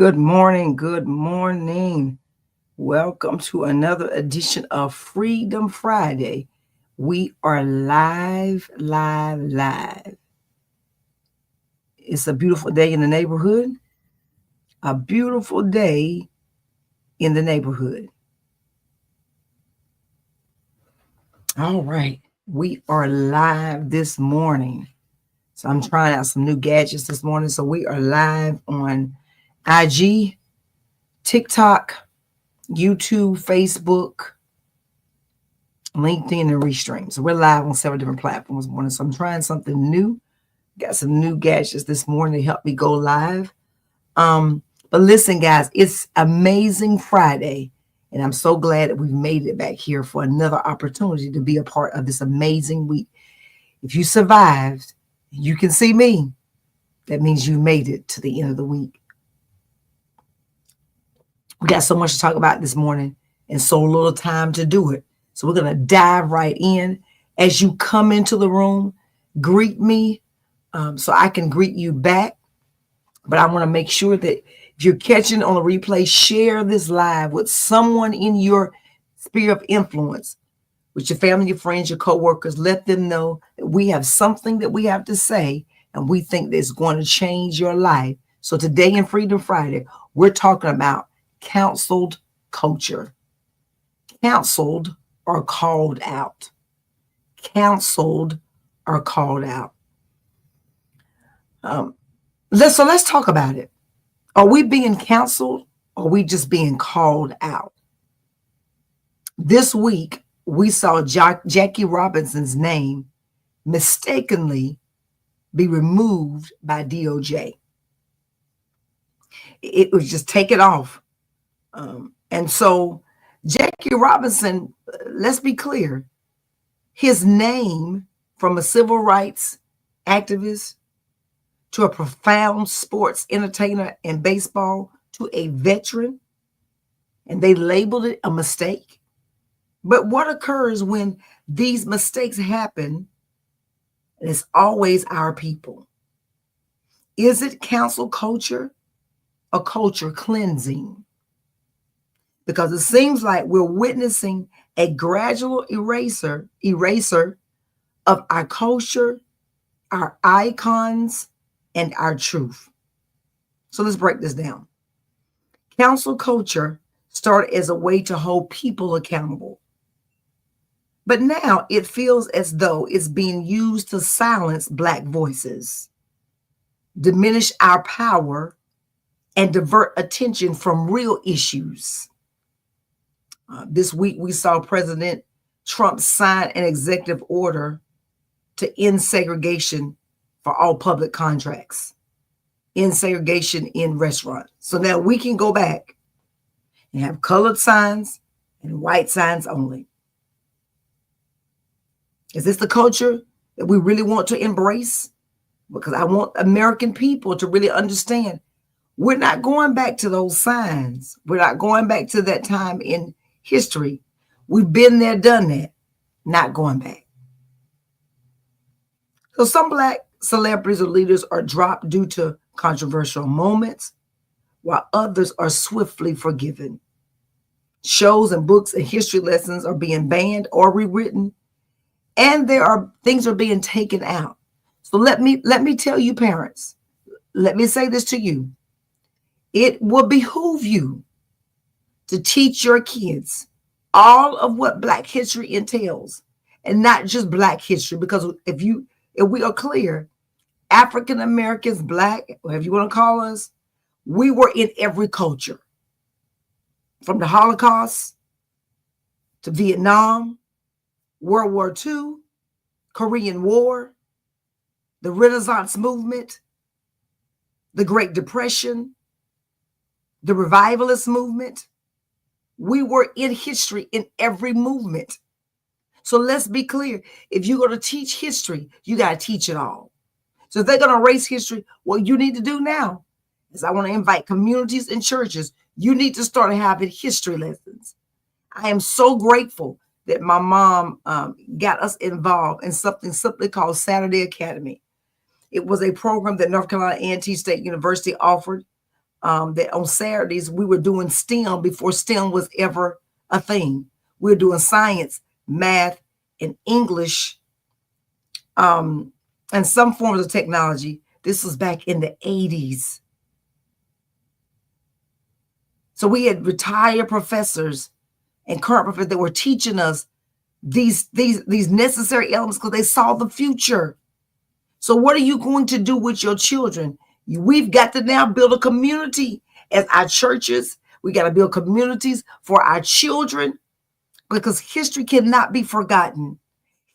Good morning. Good morning. Welcome to another edition of Freedom Friday. We are live, live, live. It's a beautiful day in the neighborhood. A beautiful day in the neighborhood. All right. We are live this morning. So I'm trying out some new gadgets this morning. So we are live on IG, TikTok, YouTube, Facebook, LinkedIn, and Restream. So we're live on several different platforms this morning. So I'm trying something new. Got some new gadgets this morning to help me go live. But listen, guys, it's Amazing Friday. And I'm so glad that we've made it back here for another opportunity to be a part of this amazing week. If you survived, you can see me. That means you made it to the end of the week. We got so much to talk about this morning and so little time to do it. So we're going to dive right in. As you come into the room, greet me so I can greet you back. But I want to make sure that if you're catching on the replay, share this live with someone in your sphere of influence, with your family, your friends, your coworkers. Let them know that we have something that we have to say, and we think that's going to change your life. So today in Freedom Friday, we're talking about counseled culture. Counseled or called out. Counseled or called out. Let's talk about it. Are we being counseled or are we just being called out? This week, we saw Jackie Robinson's name mistakenly be removed by DOJ. It was just taken off. And so Jackie Robinson, let's be clear, his name from a civil rights activist to a profound sports entertainer in baseball to a veteran, and they labeled it a mistake. But what occurs when these mistakes happen? And it's always our people. Is it cancel culture or culture cleansing? Because it seems like we're witnessing a gradual eraser of our culture, our icons, and our truth. So let's break this down. Cancel culture started as a way to hold people accountable. But now it feels as though it's being used to silence Black voices, diminish our power, and divert attention from real issues. This week, we saw President Trump sign an executive order to end segregation for all public contracts, end segregation in restaurants. So now we can go back and have colored signs and white signs only. Is this the culture that we really want to embrace? Because I want American people to really understand we're not going back to those signs. We're not going back to that time in history. We've been there, done that, not going back. So some Black celebrities or leaders are dropped due to controversial moments, while others are swiftly forgiven. Shows and books and history lessons are being banned or rewritten, and things are being taken out. So let me tell you, parents, let me say this to you. It will behoove you to teach your kids all of what Black history entails, and not just Black history, because if we are clear, African Americans, Black, whatever you want to call us, we were in every culture, from the Holocaust to Vietnam, World War II, Korean War, the Renaissance movement, the Great Depression, the Revivalist movement. We were in history in every movement. So let's be clear. If you're going to teach history, you got to teach it all. So if they're going to erase history, what you need to do now is I want to invite communities and churches. You need to start having history lessons. I am so grateful that my mom got us involved in something simply called Saturday Academy. It was a program that North Carolina A&T State University offered. that on Saturdays we were doing STEM before STEM was ever a thing. We were doing science, math, and English, and some forms of technology. This was back in the 80s. So we had retired professors and current professors that were teaching us these necessary elements because they saw the future. So what are you going to do with your children? We've got to now build a community as our churches. We got to build communities for our children because history cannot be forgotten.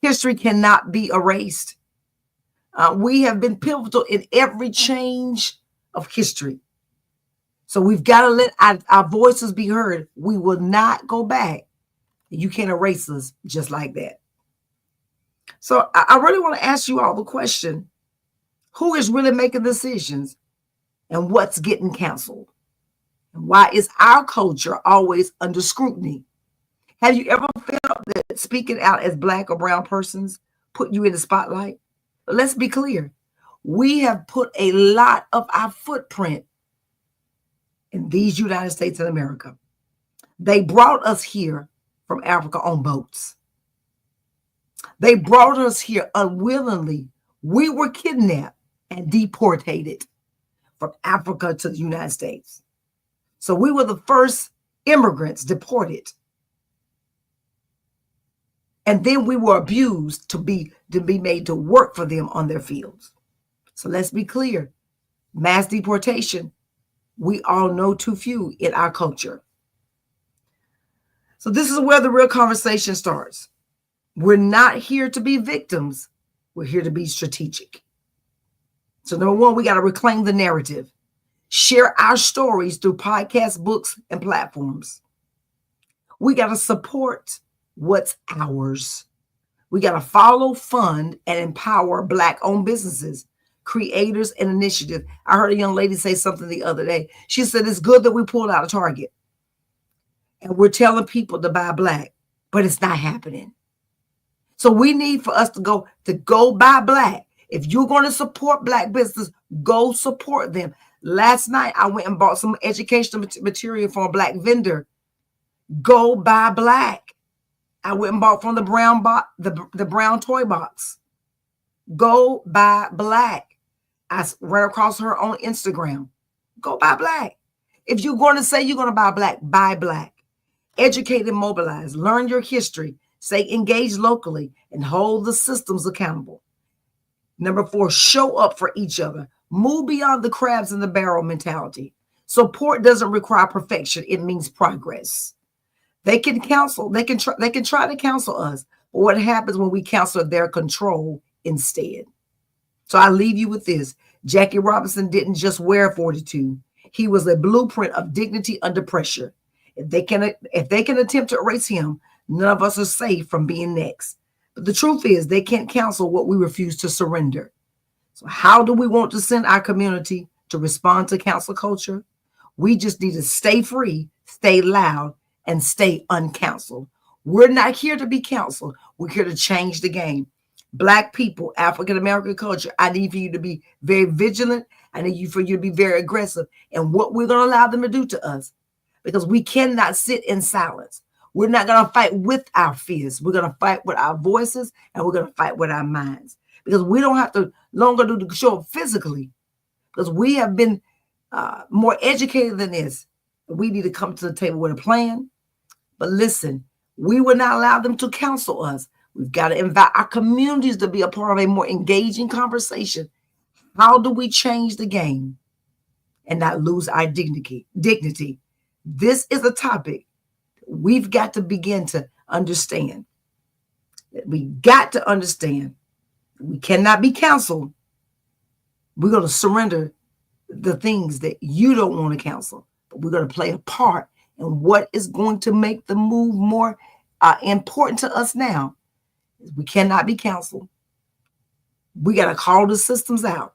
History cannot be erased. We have been pivotal in every change of history. So we've got to let our voices be heard. We will not go back. You can't erase us just like that. So I really want to ask you all the question, who is really making decisions and what's getting canceled? And why is our culture always under scrutiny? Have you ever felt that speaking out as Black or brown persons put you in the spotlight? Let's be clear. We have put a lot of our footprint in these United States of America. They brought us here from Africa on boats. They brought us here unwillingly. We were kidnapped and deported from Africa to the United States. So we were the first immigrants deported. And then we were abused to be made to work for them on their fields. So let's be clear. Mass deportation, we all know too few in our culture. So this is where the real conversation starts. We're not here to be victims. We're here to be strategic. So number one, we got to reclaim the narrative. Share our stories through podcasts, books, and platforms. We got to support what's ours. We got to follow, fund, and empower Black-owned businesses, creators, and initiatives. I heard a young lady say something the other day. She said, it's good that we pulled out of Target and we're telling people to buy Black, but it's not happening. So we need for us to go buy Black. If you're going to support Black business, go support them. Last night, I went and bought some educational material from a Black vendor. Go buy Black. I went and bought from the brown toy box. Go buy Black. I ran across her on Instagram. Go buy Black. If you're going to say you're going to buy Black, buy Black. Educate and mobilize. Learn your history. Stay engaged locally and hold the systems accountable. Number 4, show up for each other. Move beyond the crabs in the barrel mentality. Support doesn't require perfection. It means progress. They can counsel. They can try to counsel us. But what happens when we counsel their control instead? So I leave you with this. Jackie Robinson didn't just wear 42. He was a blueprint of dignity under pressure. If they can attempt to erase him, none of us are safe from being next. But the truth is, they can't counsel what we refuse to surrender. So how do we want to send our community to respond to cancel culture? We just need to stay free, stay loud, and stay uncounseled. We're not here to be counseled. We're here to change the game. Black people, African-American culture, I need for you to be very vigilant. I need for you to be very aggressive in what we're going to allow them to do to us, because we cannot sit in silence. We're not going to fight with our fears. We're going to fight with our voices, and we're going to fight with our minds, because we don't have to longer do the show up physically, because we have been more educated than this. We need to come to the table with a plan. But listen, we will not allow them to counsel us. We've got to invite our communities to be a part of a more engaging conversation. How do we change the game and not lose our dignity? This is a topic we've got to begin to understand. We got to understand we cannot be counseled. We're going to surrender the things that you don't want to counsel, but we're going to play a part in what is going to make the move more important to us now. We cannot be counseled. We got to call the systems out.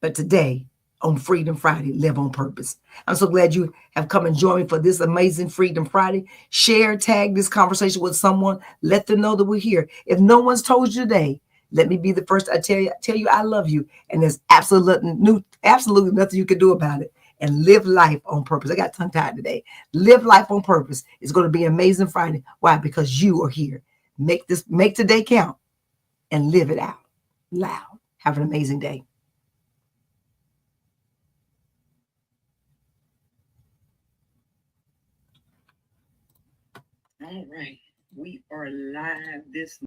But today, on Freedom Friday, live on purpose. I'm so glad you have come and joined me for this amazing Freedom Friday. Share, tag this conversation with someone. Let them know that we're here. If no one's told you today, let me be the first to tell you I love you. And there's absolutely nothing you can do about it. and live life on purpose. I got tongue tied today. Live life on purpose. It's going to be an amazing Friday. Why? Because you are here. Make today count and live it out loud. Have an amazing day. All right. We are live this